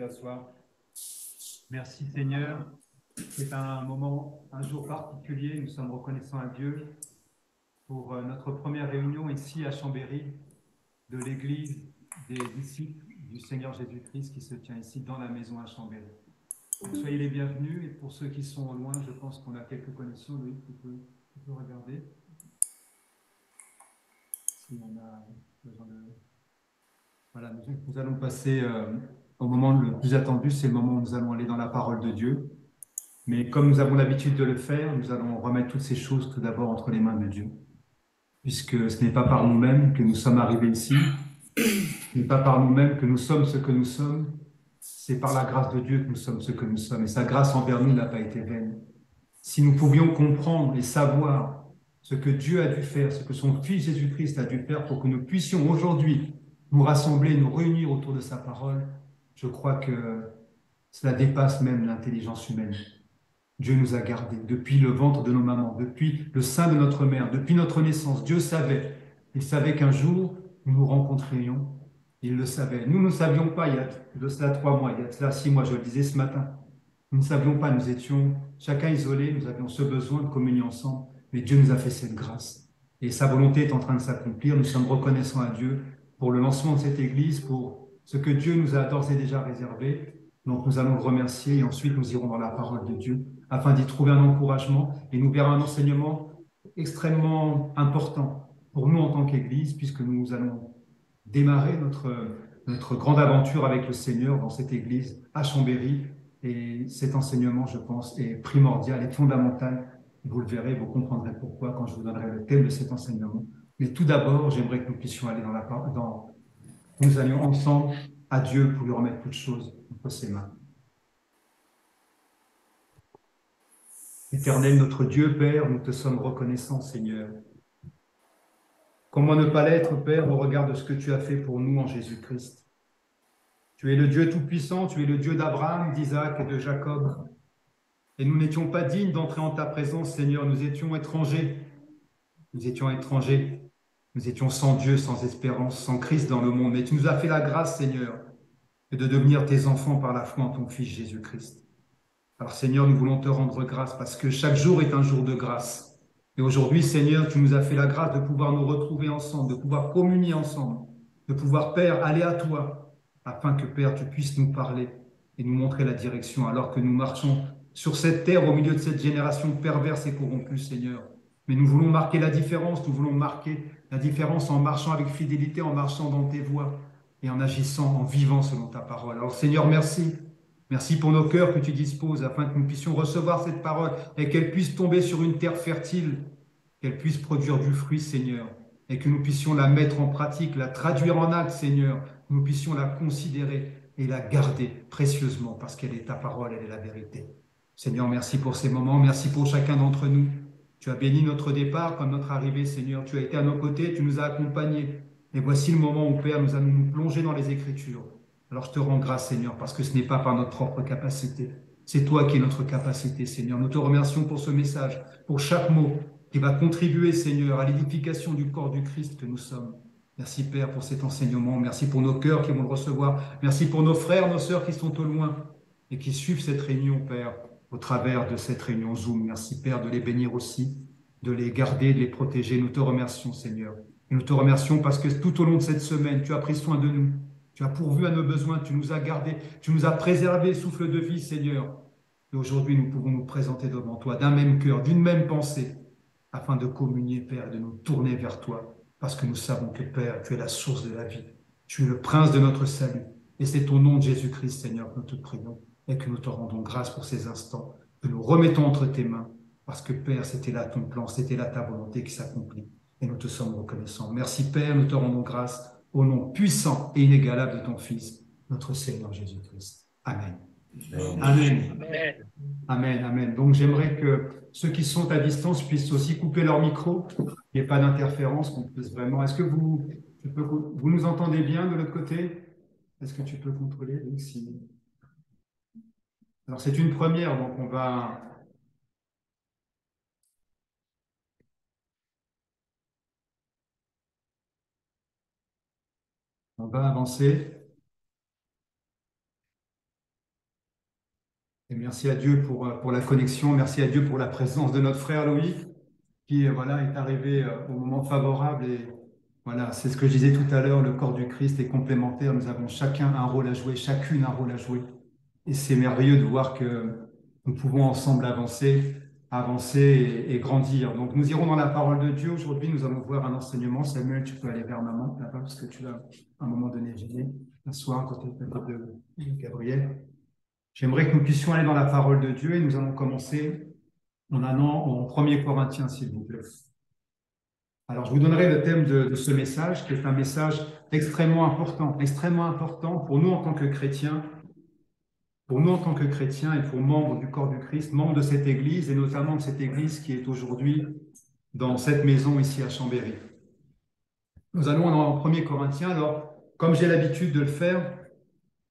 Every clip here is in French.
asseoir. Merci Seigneur. C'est un moment, un jour particulier. Nous sommes reconnaissants à Dieu pour notre première réunion ici à Chambéry de l'Église des disciples du Seigneur Jésus-Christ qui se tient ici dans la maison à Chambéry. Donc, soyez les bienvenus et pour ceux qui sont au loin, je pense qu'on a quelques connexions. Louis, tu peux regarder si on a besoin de... Voilà, nous allons passer au moment le plus attendu, c'est le moment où nous allons aller dans la parole de Dieu. Mais comme nous avons l'habitude de le faire, nous allons remettre toutes ces choses tout d'abord entre les mains de Dieu. Puisque ce n'est pas par nous-mêmes que nous sommes arrivés ici, ce n'est pas par nous-mêmes que nous sommes ce que nous sommes, c'est par la grâce de Dieu que nous sommes ce que nous sommes. Et sa grâce envers nous n'a pas été vaine. Si nous pouvions comprendre et savoir ce que Dieu a dû faire, ce que son Fils Jésus-Christ a dû faire pour que nous puissions aujourd'hui nous rassembler, nous réunir autour de sa parole, je crois que cela dépasse même l'intelligence humaine. Dieu nous a gardés depuis le ventre de nos mamans, depuis le sein de notre mère, depuis notre naissance. Dieu savait. Il savait qu'un jour, nous nous rencontrerions. Il le savait. Nous ne savions pas, il y a de cela 3 mois, il y a de cela 6 mois, je le disais ce matin. Nous ne savions pas, nous étions chacun isolés, nous avions ce besoin de communier ensemble, mais Dieu nous a fait cette grâce. Et sa volonté est en train de s'accomplir. Nous sommes reconnaissants à Dieu pour le lancement de cette Église, pour ce que Dieu nous a d'ores et déjà réservé. Donc nous allons le remercier et ensuite nous irons dans la parole de Dieu afin d'y trouver un encouragement et nous verrons un enseignement extrêmement important pour nous en tant qu'Église, puisque nous allons démarrer notre grande aventure avec le Seigneur dans cette Église à Chambéry. Et cet enseignement, je pense, est primordial et fondamental. Vous le verrez, vous comprendrez pourquoi quand je vous donnerai le thème de cet enseignement. Mais tout d'abord, j'aimerais que nous puissions aller nous allions ensemble à Dieu pour lui remettre toutes choses entre ses mains. Éternel, notre Dieu, Père, nous te sommes reconnaissants, Seigneur. Comment ne pas l'être, Père, au regard de ce que tu as fait pour nous en Jésus-Christ? Tu es le Dieu Tout-Puissant, tu es le Dieu d'Abraham, d'Isaac et de Jacob. Et nous n'étions pas dignes d'entrer en ta présence, Seigneur. Nous étions étrangers. Nous étions étrangers. Nous étions sans Dieu, sans espérance, sans Christ dans le monde. Mais tu nous as fait la grâce, Seigneur, de devenir tes enfants par la foi en ton Fils Jésus-Christ. Alors Seigneur, nous voulons te rendre grâce parce que chaque jour est un jour de grâce. Et aujourd'hui, Seigneur, tu nous as fait la grâce de pouvoir nous retrouver ensemble, de pouvoir communier ensemble, de pouvoir, Père, aller à toi, afin que, Père, tu puisses nous parler et nous montrer la direction alors que nous marchons sur cette terre au milieu de cette génération perverse et corrompue, Seigneur. Mais nous voulons marquer la différence, nous voulons marquer la différence en marchant avec fidélité, en marchant dans tes voies et en agissant, en vivant selon ta parole. Alors Seigneur, merci. Merci pour nos cœurs que tu disposes afin que nous puissions recevoir cette parole et qu'elle puisse tomber sur une terre fertile, qu'elle puisse produire du fruit, Seigneur, et que nous puissions la mettre en pratique, la traduire en acte, Seigneur, que nous puissions la considérer et la garder précieusement parce qu'elle est ta parole, elle est la vérité. Seigneur, merci pour ces moments, merci pour chacun d'entre nous. Tu as béni notre départ comme notre arrivée, Seigneur. Tu as été à nos côtés, tu nous as accompagnés. Et voici le moment où, Père, nous allons nous plonger dans les Écritures. Alors je te rends grâce, Seigneur, parce que ce n'est pas par notre propre capacité. C'est toi qui es notre capacité, Seigneur. Nous te remercions pour ce message, pour chaque mot qui va contribuer, Seigneur, à l'édification du corps du Christ que nous sommes. Merci, Père, pour cet enseignement. Merci pour nos cœurs qui vont le recevoir. Merci pour nos frères, nos sœurs qui sont au loin et qui suivent cette réunion, Père, au travers de cette réunion Zoom. Merci, Père, de les bénir aussi, de les garder, de les protéger. Nous te remercions, Seigneur. Et nous te remercions parce que tout au long de cette semaine, tu as pris soin de nous. Tu as pourvu à nos besoins, tu nous as gardés, tu nous as préservés, souffle de vie, Seigneur. Et aujourd'hui, nous pouvons nous présenter devant toi d'un même cœur, d'une même pensée, afin de communier, Père, et de nous tourner vers toi, parce que nous savons que, Père, tu es la source de la vie. Tu es le prince de notre salut. Et c'est au nom de Jésus-Christ, Seigneur, que nous te prions et que nous te rendons grâce pour ces instants, que nous remettons entre tes mains, parce que, Père, c'était là ton plan, c'était là ta volonté qui s'accomplit. Et nous te sommes reconnaissants. Merci, Père, nous te rendons grâce au nom puissant et inégalable de ton Fils, notre Seigneur Jésus-Christ. Amen. Amen. Amen. Amen. Amen. Donc j'aimerais que ceux qui sont à distance puissent aussi couper leur micro, qu'il n'y ait pas d'interférence, qu'on puisse vraiment. Est-ce que vous nous entendez bien de l'autre côté? Est-ce que tu peux contrôler? Oui, si. Alors c'est une première, donc on va avancer. Et merci à Dieu pour la connexion, merci à Dieu pour la présence de notre frère Loïc, qui voilà, est arrivé au moment favorable. Et voilà, c'est ce que je disais tout à l'heure, le corps du Christ est complémentaire. Nous avons chacun un rôle à jouer, chacune un rôle à jouer. Et c'est merveilleux de voir que nous pouvons ensemble avancer et grandir. Donc nous irons dans la parole de Dieu. Aujourd'hui, nous allons voir un enseignement. Samuel, tu peux aller vers maman là-bas parce que tu as à un moment donné gêné. Asseoir à côté de Gabriel. J'aimerais que nous puissions aller dans la parole de Dieu et nous allons commencer en allant en 1er Corinthiens, s'il vous plaît. Alors, je vous donnerai le thème de ce message, qui est un message extrêmement important pour nous en tant que chrétiens, et pour membres du corps du Christ, membres de cette Église, et notamment de cette Église qui est aujourd'hui dans cette maison ici à Chambéry. Nous allons en 1er Corinthiens. Alors, comme j'ai l'habitude de le faire,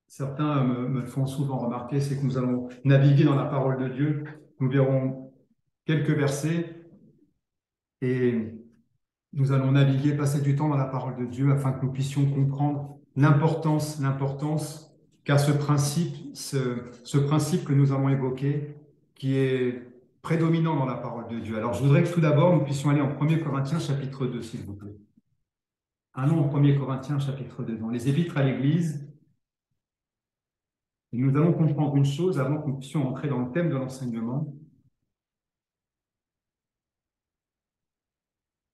certains me le font souvent remarquer, c'est que nous allons naviguer dans la parole de Dieu. Nous verrons quelques versets et nous allons naviguer, passer du temps dans la parole de Dieu afin que nous puissions comprendre l'importance qu'a ce principe que nous allons évoquer, qui est prédominant dans la parole de Dieu. Alors, je voudrais que tout d'abord, nous puissions aller en 1er Corinthiens, chapitre 2, s'il vous plaît. Allons en 1er Corinthiens, chapitre 2, dans les épîtres à l'Église. Et nous allons comprendre une chose avant que nous puissions entrer dans le thème de l'enseignement.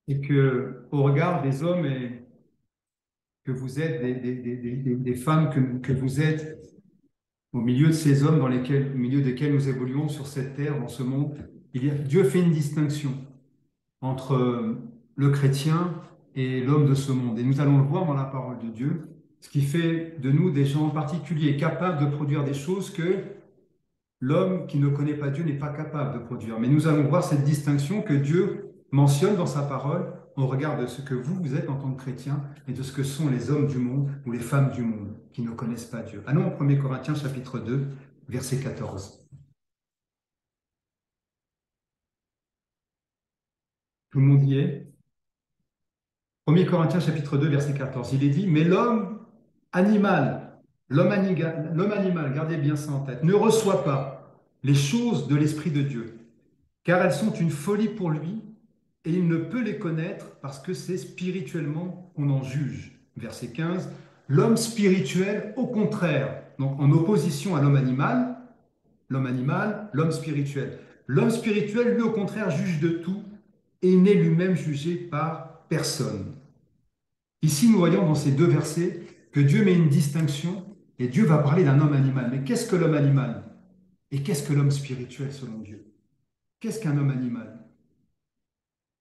Et que, au regard des hommes que vous êtes, des femmes que vous êtes, au milieu de ces hommes au milieu desquels nous évoluons sur cette terre, dans ce monde, Dieu fait une distinction entre le chrétien et l'homme de ce monde. Et nous allons le voir dans la parole de Dieu, ce qui fait de nous des gens particuliers, capables de produire des choses que l'homme qui ne connaît pas Dieu n'est pas capable de produire. Mais nous allons voir cette distinction que Dieu mentionne dans sa parole au regard de ce que vous êtes en tant que chrétien et de ce que sont les hommes du monde ou les femmes du monde qui ne connaissent pas Dieu. Allons en 1 Corinthiens chapitre 2, verset 14. Tout le monde y est? 1 Corinthiens chapitre 2, verset 14. Il est dit, mais l'homme animal, gardez bien ça en tête, ne reçoit pas les choses de l'Esprit de Dieu, car elles sont une folie pour lui, et il ne peut les connaître parce que c'est spirituellement qu'on en juge. Verset 15, l'homme spirituel, au contraire, donc en opposition à l'homme spirituel. L'homme spirituel, lui, au contraire, juge de tout, et il n'est lui-même jugé par personne. Ici, nous voyons dans ces deux versets que Dieu met une distinction, et Dieu va parler d'un homme animal. Mais qu'est-ce que l'homme animal? Et qu'est-ce que l'homme spirituel selon Dieu? Qu'est-ce qu'un homme animal?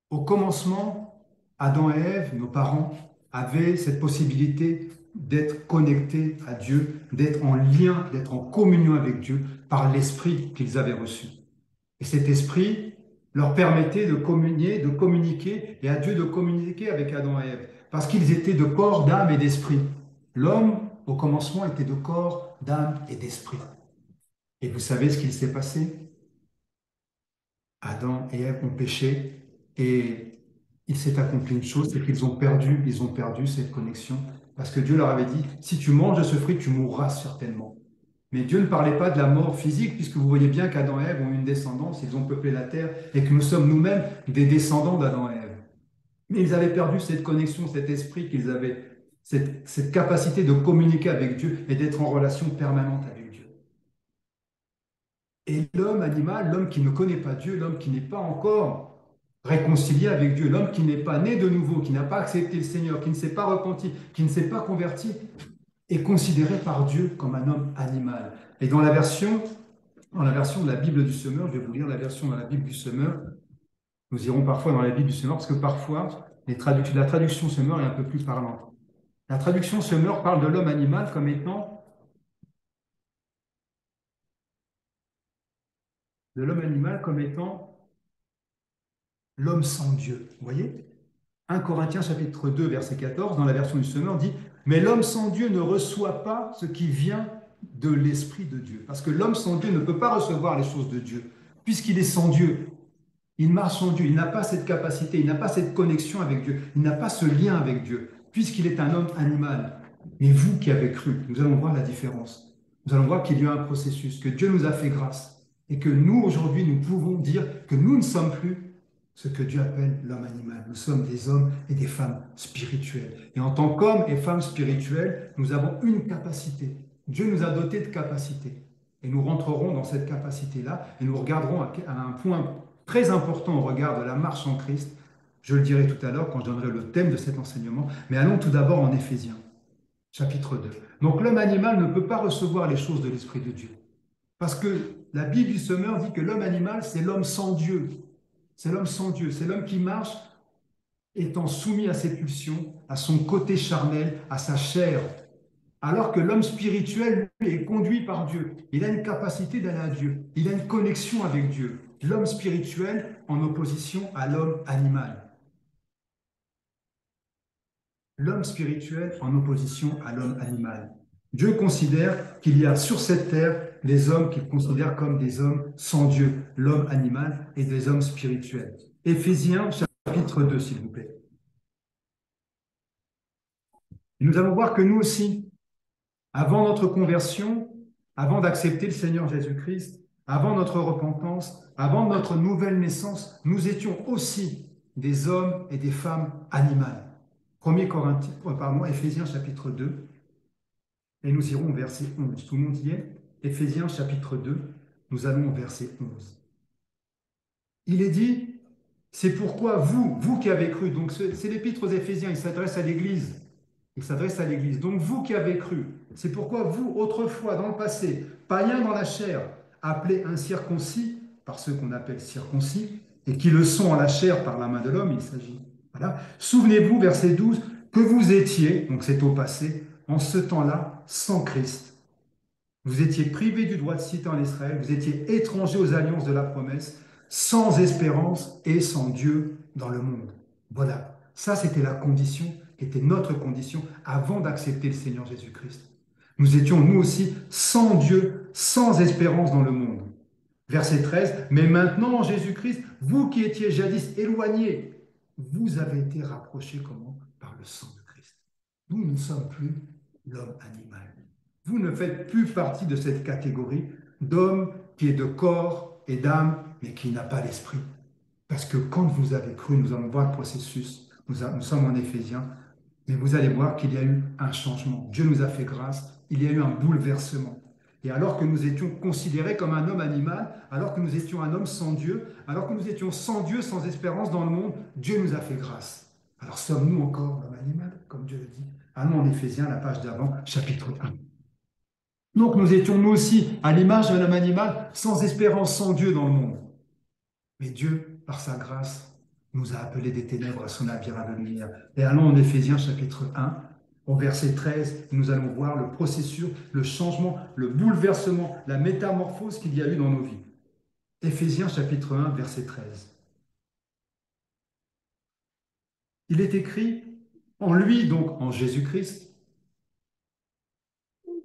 Au commencement, Adam et Ève, nos parents, avaient cette possibilité d'être connectés à Dieu, d'être en lien, d'être en communion avec Dieu par l'esprit qu'ils avaient reçu. Et cet esprit leur permettait de communiquer, et à Dieu de communiquer avec Adam et Ève, parce qu'ils étaient de corps, d'âme et d'esprit. L'homme, au commencement, était de corps, d'âme et d'esprit. Et vous savez ce qu'il s'est passé? Adam et Ève ont péché et il s'est accompli une chose, c'est qu'ils ont perdu cette connexion parce que Dieu leur avait dit, si tu manges de ce fruit, tu mourras certainement. Mais Dieu ne parlait pas de la mort physique puisque vous voyez bien qu'Adam et Ève ont eu une descendance, ils ont peuplé la terre et que nous sommes nous-mêmes des descendants d'Adam et Ève. Mais ils avaient perdu cette connexion, cet esprit qu'ils avaient, cette capacité de communiquer avec Dieu et d'être en relation permanente avec Dieu. Et l'homme animal, l'homme qui ne connaît pas Dieu, l'homme qui n'est pas encore réconcilié avec Dieu, l'homme qui n'est pas né de nouveau, qui n'a pas accepté le Seigneur, qui ne s'est pas repenti, qui ne s'est pas converti, est considéré par Dieu comme un homme animal. Et dans la version de la Bible du Semeur, je vais vous lire la version dans la Bible du Semeur, nous irons parfois dans la Bible du Semeur, parce que parfois, la traduction Semeur est un peu plus parlante. La traduction Semeur parle de l'homme animal comme étant l'homme sans Dieu. Vous voyez? 1 Corinthiens chapitre 2, verset 14, dans la version du Semeur, dit « Mais l'homme sans Dieu ne reçoit pas ce qui vient de l'Esprit de Dieu. » Parce que l'homme sans Dieu ne peut pas recevoir les choses de Dieu, puisqu'il est sans Dieu. Il marche sans Dieu, il n'a pas cette capacité, il n'a pas cette connexion avec Dieu, il n'a pas ce lien avec Dieu, puisqu'il est un homme animal. Mais vous qui avez cru, nous allons voir la différence. nous allons voir qu'il y a un processus, que Dieu nous a fait grâce et que nous, aujourd'hui, nous pouvons dire que nous ne sommes plus ce que Dieu appelle l'homme animal. Nous sommes des hommes et des femmes spirituels. Et en tant qu'hommes et femmes spirituels, nous avons une capacité. Dieu nous a dotés de capacités. Et nous rentrerons dans cette capacité-là et nous regarderons à un point très important au regard de la marche en Christ. Je le dirai tout à l'heure quand je donnerai le thème de cet enseignement. Mais allons tout d'abord en Éphésiens, chapitre 2. Donc l'homme animal ne peut pas recevoir les choses de l'Esprit de Dieu. Parce que la Bible du Semeur dit que l'homme animal, c'est l'homme sans Dieu. C'est l'homme sans Dieu. C'est l'homme qui marche étant soumis à ses pulsions, à son côté charnel, à sa chair. Alors que l'homme spirituel, lui, est conduit par Dieu. Il a une capacité d'aller à Dieu. Il a une connexion avec Dieu. L'homme spirituel en opposition à l'homme animal. L'homme spirituel en opposition à l'homme animal. Dieu considère qu'il y a sur cette terre des hommes qu'il considère comme des hommes sans Dieu, l'homme animal et des hommes spirituels. Éphésiens chapitre 2, s'il vous plaît. Et nous allons voir que nous aussi, avant notre conversion, avant d'accepter le Seigneur Jésus-Christ, avant notre repentance, avant notre nouvelle naissance, nous étions aussi des hommes et des femmes animales. 1 Corinthiens, Éphésiens chapitre 2, et nous irons au verset 11. Tout le monde y est? Éphésiens chapitre 2, nous allons au verset 11. Il est dit, c'est pourquoi vous qui avez cru, donc c'est l'épître aux Éphésiens, il s'adresse à l'Église. Il s'adresse à l'Église. Donc vous qui avez cru, c'est pourquoi vous, autrefois, dans le passé, païens dans la chair, appelés incirconcis par ceux qu'on appelle circoncis, et qui le sont en la chair par la main de l'homme, il s'agit. Voilà. Souvenez-vous, verset 12, que vous étiez, donc c'est au passé, en ce temps-là, sans Christ. Vous étiez privés du droit de cité en Israël, vous étiez étrangers aux alliances de la promesse, sans espérance et sans Dieu dans le monde. Voilà, ça c'était la condition, qui était notre condition avant d'accepter le Seigneur Jésus-Christ. Nous étions nous aussi sans Dieu, sans espérance dans le monde. Verset 13, mais maintenant en Jésus-Christ, vous qui étiez jadis éloignés, vous avez été rapprochés comment? Par le sang de Christ. Nous ne sommes plus l'homme animal. Vous ne faites plus partie de cette catégorie d'homme qui est de corps et d'âme, mais qui n'a pas l'esprit. Parce que quand vous avez cru, nous allons voir le processus, nous sommes en Éphésiens, mais vous allez voir qu'il y a eu un changement. Dieu nous a fait grâce, il y a eu un bouleversement. Et alors que nous étions considérés comme un homme animal, alors que nous étions un homme sans Dieu, alors que nous étions sans Dieu, sans espérance dans le monde, Dieu nous a fait grâce. Alors sommes-nous encore l'homme animal, comme Dieu le dit? Allons en Éphésiens, la page d'avant, chapitre 1. Donc nous étions nous aussi à l'image d'un homme animal, sans espérance, sans Dieu dans le monde. Mais Dieu, par sa grâce, nous a appelés des ténèbres à son admirable lumière. Et allons en Éphésiens chapitre 1, au verset 13, nous allons voir le processus, le changement, le bouleversement, la métamorphose qu'il y a eu dans nos vies. Éphésiens chapitre 1, verset 13. Il est écrit, en lui, donc en Jésus-Christ,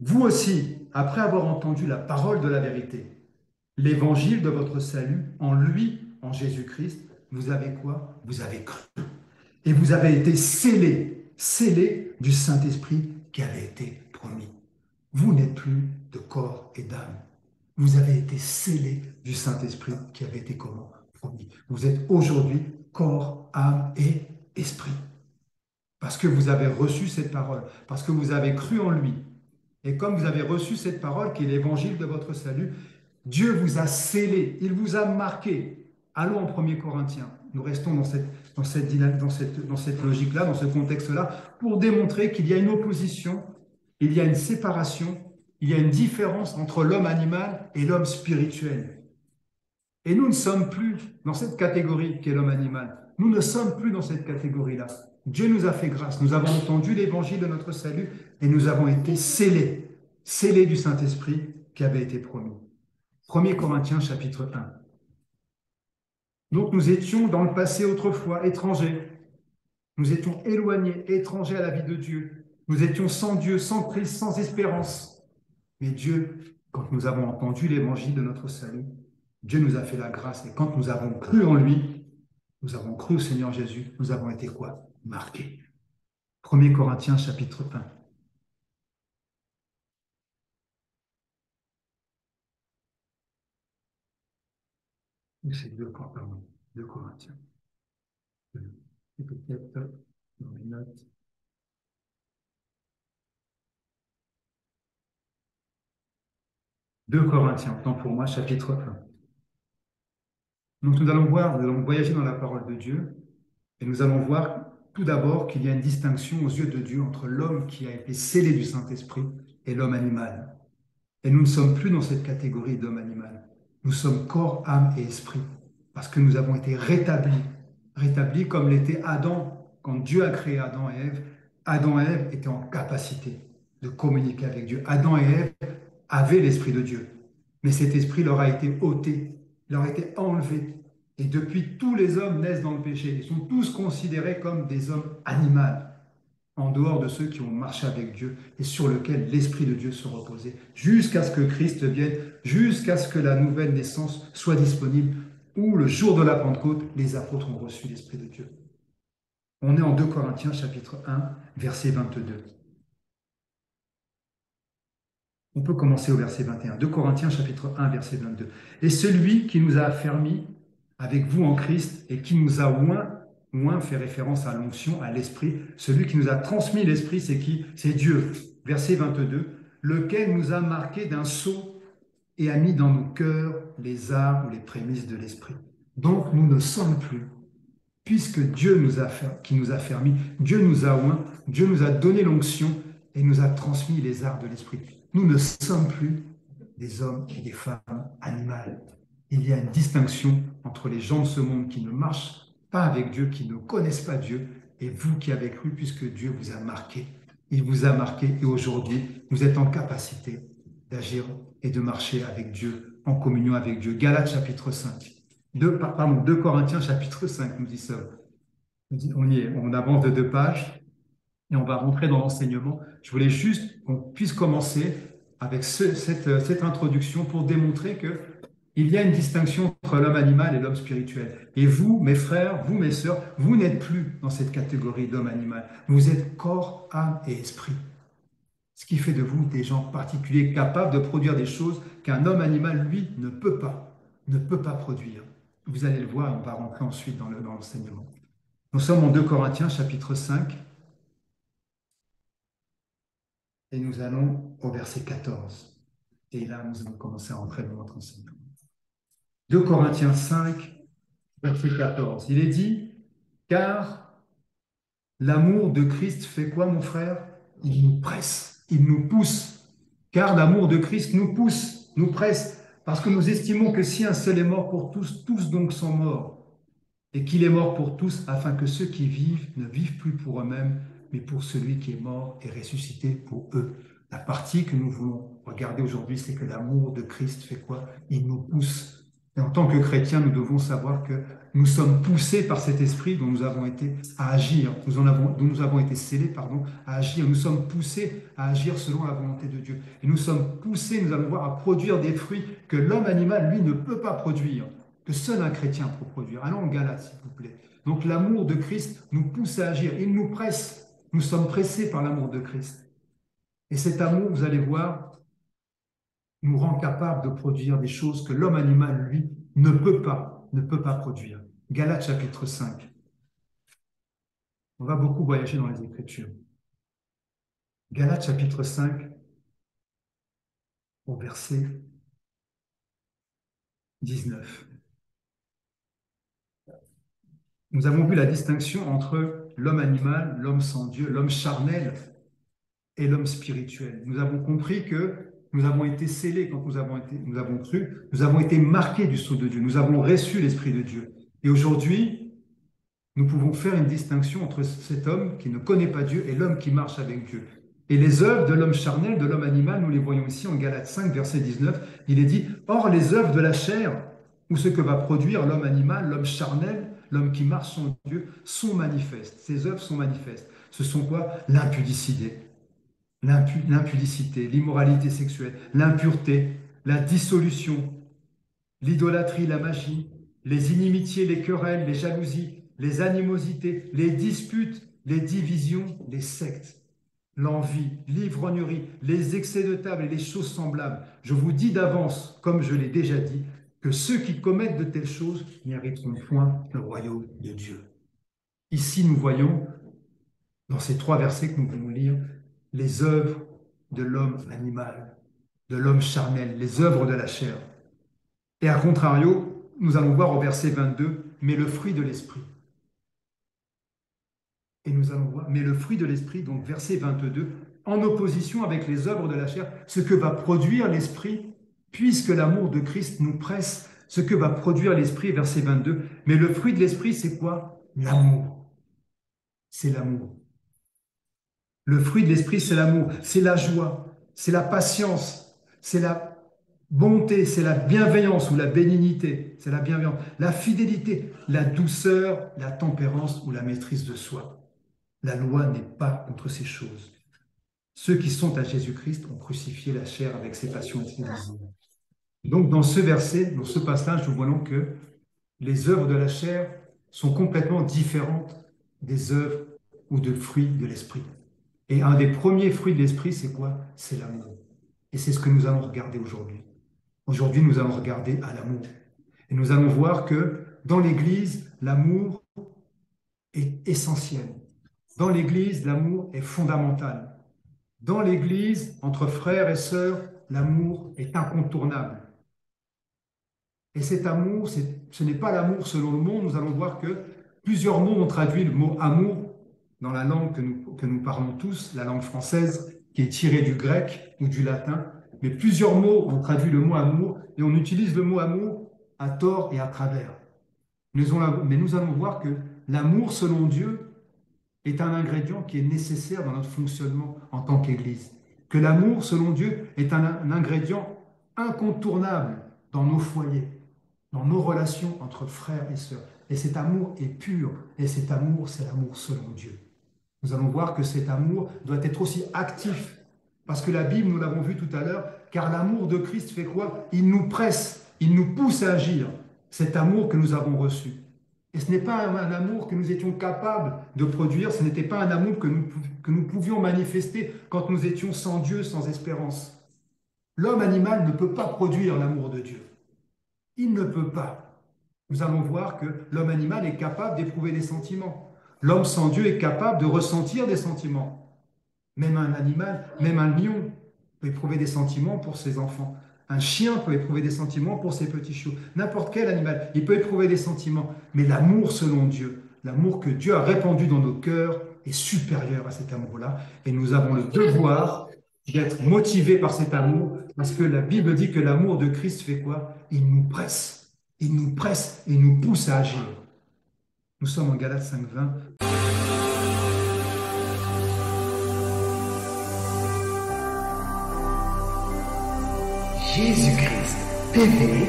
vous aussi, après avoir entendu la parole de la vérité, l'évangile de votre salut, en lui, en Jésus-Christ, vous avez quoi? Vous avez cru. Et vous avez été scellés du Saint-Esprit qui avait été promis. Vous n'êtes plus de corps et d'âme. Vous avez été scellés du Saint-Esprit qui avait été comment? Promis. Vous êtes aujourd'hui corps, âme et esprit. Parce que vous avez reçu cette parole, parce que vous avez cru en lui. Et comme vous avez reçu cette parole qui est l'évangile de votre salut, Dieu vous a scellé, il vous a marqué. Allons en 1 Corinthiens. Nous restons dans cette logique-là, dans ce contexte-là, pour démontrer qu'il y a une opposition, il y a une séparation, il y a une différence entre l'homme animal et l'homme spirituel. Et nous ne sommes plus dans cette catégorie qu'est l'homme animal. Nous ne sommes plus dans cette catégorie-là. Dieu nous a fait grâce. Nous avons entendu l'évangile de notre salut et nous avons été scellés du Saint-Esprit qui avait été promis. 1 Corinthiens chapitre 1. Donc nous étions dans le passé autrefois étrangers. Nous étions éloignés, étrangers à la vie de Dieu. Nous étions sans Dieu, sans Christ, sans espérance. Mais Dieu, quand nous avons entendu l'évangile de notre salut, Dieu nous a fait la grâce. Et quand nous avons cru en lui, nous avons cru au Seigneur Jésus, nous avons été quoi? Marqués. 1 Corinthiens chapitre 1. C'est 2 Corinthiens. Et peut-être dans mes notes. 2 Corinthiens, tant pour moi, chapitre 1. Donc nous allons voyager dans la parole de Dieu et nous allons voir tout d'abord qu'il y a une distinction aux yeux de Dieu entre l'homme qui a été scellé du Saint-Esprit et l'homme animal. Et nous ne sommes plus dans cette catégorie d'homme animal. Nous sommes corps, âme et esprit parce que nous avons été rétablis comme l'était Adam quand Dieu a créé Adam et Ève. Adam et Ève étaient en capacité de communiquer avec Dieu. Adam et Ève avaient l'Esprit de Dieu, mais cet esprit leur a été ôté, leur a été enlevé. Et depuis, tous les hommes naissent dans le péché. Ils sont tous considérés comme des hommes animaux, en dehors de ceux qui ont marché avec Dieu et sur lesquels l'Esprit de Dieu se reposait, jusqu'à ce que Christ vienne, jusqu'à ce que la nouvelle naissance soit disponible, où le jour de la Pentecôte, les apôtres ont reçu l'Esprit de Dieu. On est en 2 Corinthiens chapitre 1, verset 22. On peut commencer au verset 21. 2 Corinthiens chapitre 1, verset 22. Et celui qui nous a affermis avec vous en Christ et qui nous a oint fait référence à l'onction, à l'Esprit. Celui qui nous a transmis l'Esprit, c'est qui? C'est Dieu. Verset 22. Lequel nous a marqué d'un sceau et a mis dans nos cœurs les arts ou les prémices de l'Esprit. Donc nous ne sommes plus, puisque Dieu qui nous a fermis, Dieu nous a oint, Dieu nous a donné l'onction et nous a transmis les arts de l'Esprit. Nous ne sommes plus des hommes et des femmes animales. Il y a une distinction entre les gens de ce monde qui ne marchent pas avec Dieu, qui ne connaissent pas Dieu, et vous qui avez cru, puisque Dieu vous a marqué. Il vous a marqué et aujourd'hui, vous êtes en capacité d'agir et de marcher avec Dieu, en communion avec Dieu. Galates chapitre 5. 2 Corinthiens chapitre 5, nous dit ça. On y est, on avance de 2 pages et on va rentrer dans l'enseignement. Je voulais juste qu'on puisse commencer avec cette introduction pour démontrer qu'il y a une distinction entre l'homme animal et l'homme spirituel. Et vous, mes frères, vous, mes sœurs, vous n'êtes plus dans cette catégorie d'homme animal. Vous êtes corps, âme et esprit. Ce qui fait de vous des gens particuliers capables de produire des choses qu'un homme animal, lui, ne peut pas produire. Vous allez le voir et on va rentrer ensuite dans l'enseignement. Nous sommes en 2 Corinthiens chapitre 5 et nous allons au verset 14. Et là, nous allons commencer à rentrer dans notre enseignement. 2 Corinthiens 5, verset 14. Il est dit, car l'amour de Christ fait quoi, mon frère? Il nous presse, il nous pousse. Car l'amour de Christ nous pousse, nous presse, parce que nous estimons que si un seul est mort pour tous, tous donc sont morts. Et qu'il est mort pour tous, afin que ceux qui vivent ne vivent plus pour eux-mêmes, mais pour celui qui est mort et ressuscité pour eux. La partie que nous voulons regarder aujourd'hui, c'est que l'amour de Christ fait quoi? Il nous pousse. Et en tant que chrétiens, nous devons savoir que nous sommes poussés par cet esprit dont nous avons été à agir, dont nous avons été scellés, à agir. Nous sommes poussés à agir selon la volonté de Dieu. Et nous sommes poussés, nous allons voir, à produire des fruits que l'homme animal, lui, ne peut pas produire, que seul un chrétien peut produire. Allons en Galates, s'il vous plaît. Donc l'amour de Christ nous pousse à agir. Il nous presse. Nous sommes pressés par l'amour de Christ. Et cet amour, vous allez voir, nous rend capable de produire des choses que l'homme animal, lui, ne peut pas produire. Galates chapitre 5. On va beaucoup voyager dans les Écritures. Galates chapitre 5, au verset 19. Nous avons vu la distinction entre l'homme animal, l'homme sans Dieu, l'homme charnel et l'homme spirituel. Nous avons compris que nous avons été scellés quand nous avons cru, nous avons été marqués du sceau de Dieu, nous avons reçu l'Esprit de Dieu. Et aujourd'hui, nous pouvons faire une distinction entre cet homme qui ne connaît pas Dieu et l'homme qui marche avec Dieu. Et les œuvres de l'homme charnel, de l'homme animal, nous les voyons ici en Galates 5, verset 19. Il est dit, « Or les œuvres de la chair, ou ce que va produire l'homme animal, l'homme charnel, l'homme qui marche sans Dieu, sont manifestes. » Ces œuvres sont manifestes. Ce sont quoi? L'impudicité, l'immoralité sexuelle, l'impureté, la dissolution, l'idolâtrie, la magie, les inimitiés, les querelles, les jalousies, les animosités, les disputes, les divisions, les sectes, l'envie, l'ivrognerie, les excès de table et les choses semblables. Je vous dis d'avance, comme je l'ai déjà dit, que ceux qui commettent de telles choses n'hériteront point le royaume de Dieu. Ici, nous voyons, dans ces 3 versets que nous venons lire, les œuvres de l'homme animal, de l'homme charnel, les œuvres de la chair. Et à contrario, nous allons voir au verset 22, mais le fruit de l'esprit. Et nous allons voir, mais le fruit de l'esprit, donc verset 22, en opposition avec les œuvres de la chair, ce que va produire l'esprit, puisque l'amour de Christ nous presse, ce que va produire l'esprit, verset 22. Mais le fruit de l'esprit, c'est quoi? L'amour. C'est l'amour. Le fruit de l'esprit, c'est l'amour, c'est la joie, c'est la patience, c'est la bonté, c'est la bienveillance ou la bénignité, c'est la bienveillance, la fidélité, la douceur, la tempérance ou la maîtrise de soi. La loi n'est pas contre ces choses. Ceux qui sont à Jésus-Christ ont crucifié la chair avec ses passions et ses désirs. Donc, dans ce verset, dans ce passage, nous voyons que les œuvres de la chair sont complètement différentes des œuvres ou des fruits de l'esprit. Et un des premiers fruits de l'esprit, c'est quoi? C'est l'amour. Et c'est ce que nous allons regarder aujourd'hui. Aujourd'hui, nous allons regarder à l'amour. Et nous allons voir que dans l'Église, l'amour est essentiel. Dans l'Église, l'amour est fondamental. Dans l'Église, entre frères et sœurs, l'amour est incontournable. Et cet amour, ce n'est pas l'amour selon le monde. Nous allons voir que plusieurs mots ont traduit le mot amour dans la langue que nous parlons tous, la langue française, qui est tirée du grec ou du latin. Mais plusieurs mots ont traduit le mot amour, et on utilise le mot amour à tort et à travers. Mais nous allons voir que l'amour selon Dieu est un ingrédient qui est nécessaire dans notre fonctionnement en tant qu'Église. Que l'amour selon Dieu est un ingrédient incontournable dans nos foyers, dans nos relations entre frères et sœurs. Et cet amour est pur, et cet amour, c'est l'amour selon Dieu. Nous allons voir que cet amour doit être aussi actif, parce que la Bible, nous l'avons vu tout à l'heure, car l'amour de Christ fait quoi? Il nous presse, il nous pousse à agir, cet amour que nous avons reçu. Et ce n'est pas un amour que nous étions capables de produire, ce n'était pas un amour que nous pouvions manifester quand nous étions sans Dieu, sans espérance. L'homme animal ne peut pas produire l'amour de Dieu. Il ne peut pas. Nous allons voir que l'homme animal est capable d'éprouver des sentiments. L'homme sans Dieu est capable de ressentir des sentiments. Même un animal, même un lion peut éprouver des sentiments pour ses enfants. Un chien peut éprouver des sentiments pour ses petits chiots. N'importe quel animal, il peut éprouver des sentiments. Mais l'amour selon Dieu, l'amour que Dieu a répandu dans nos cœurs est supérieur à cet amour-là. Et nous avons le devoir d'être motivés par cet amour, parce que la Bible dit que l'amour de Christ fait quoi? Il nous presse et nous pousse à agir. Nous sommes en Galates 5:20. Jésus-Christ TV,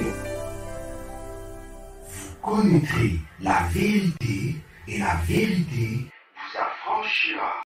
vous connaîtrez la vérité et la vérité vous affranchira.